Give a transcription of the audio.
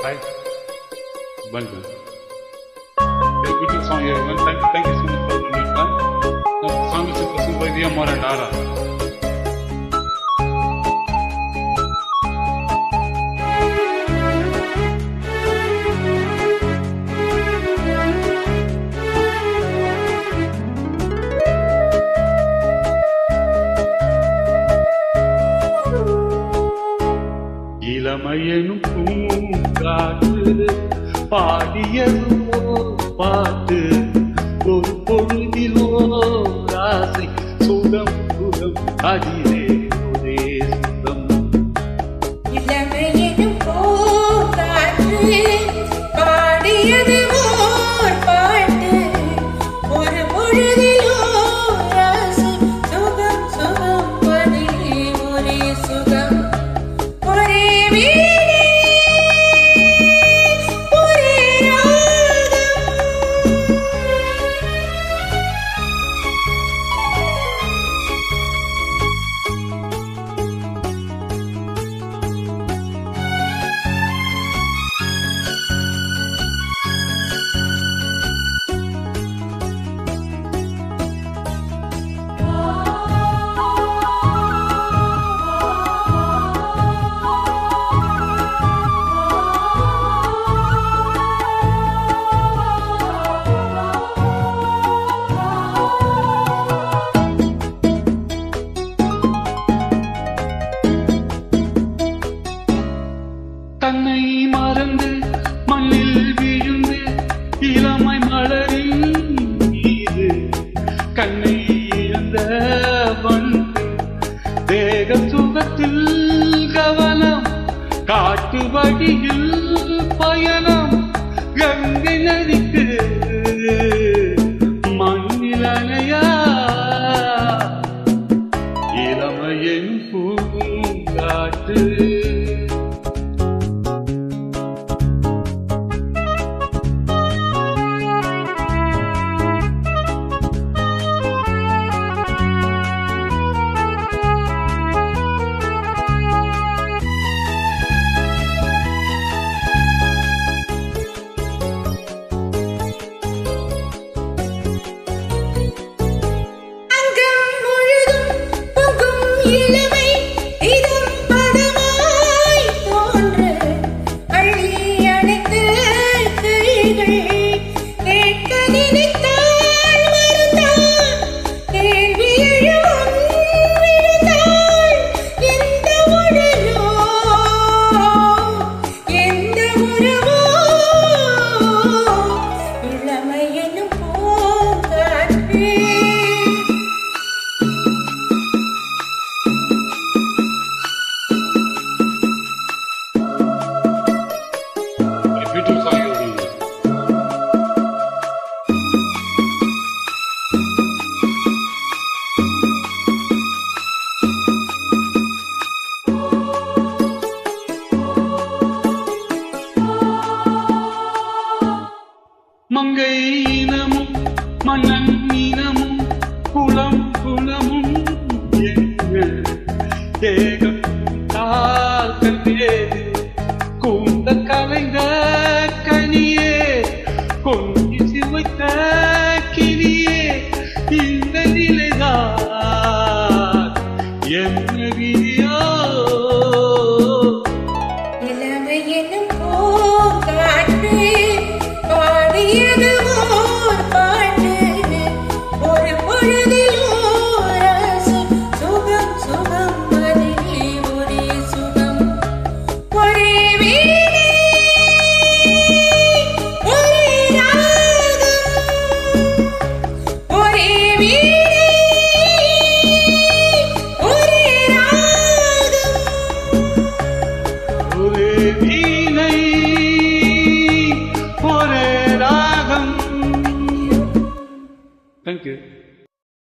Hi. Welcome. A beautiful song here. Well, thank you so much for the time. The song is composed by Ria Moranara. இளமையனும் பூங்காற்று பாடியதோ பாட்டு ஒரு பொழுதிலோ ஆசை சுகம் சுகம் அதிலே ஒரே சுகம் இளமையனும் பூங்காற்று பாடியது ஓர் பாட்டு ஒரு பொழுதிலோ ஆசை சுகம் சுகம் அதிலே ஒரே சுகம் ஒரே வீணை ஒரே ராகம் தன்னை மறந்து மண்ணில் விழுந்து இளமை மலரின் மீது கண்ணை இழந்த வந்து தேக சுகத்தில் கவனம் காட்டு வழியில் பயணம் கங்கை நதிக்கு மண்ணில் அணையா இளமையின் பூங்காற்று அங்கம் முழுதும் பொங்கும் இளமை இதம் பதமாய் தோன்ற அள்ளி அணைத்த கைகள் கேட்க நினைத்தாள் மறுத்தாள் கேள்வி எழும் விழுந்தாள் எந்த உடலோ எந்த உறவோ இளமை எனும் Poongatre A beautiful song you're doing. மங்கை இனமும் மன்னன் இனமும் குளம் குளமும் என்ன தேகம் காக்கே கூந்த கலைந்த கனியே கொஞ்சி சிவைத்த கிளியே இந்த நிலைதான் என்ன விதியோ இளமை எனும் பூங்காற்று பாடியது ஓர் பாட்டு ஒரு பொழுதில் ஓர் ஆசை சுகம் சுகம் அதிலே ஒரே சுகம் ஒரே வீணை ஒரே ராகம் ஒரே வீணை ஒரே ராகம் ஒரே வீணை ஒரே ராகம். Thank you.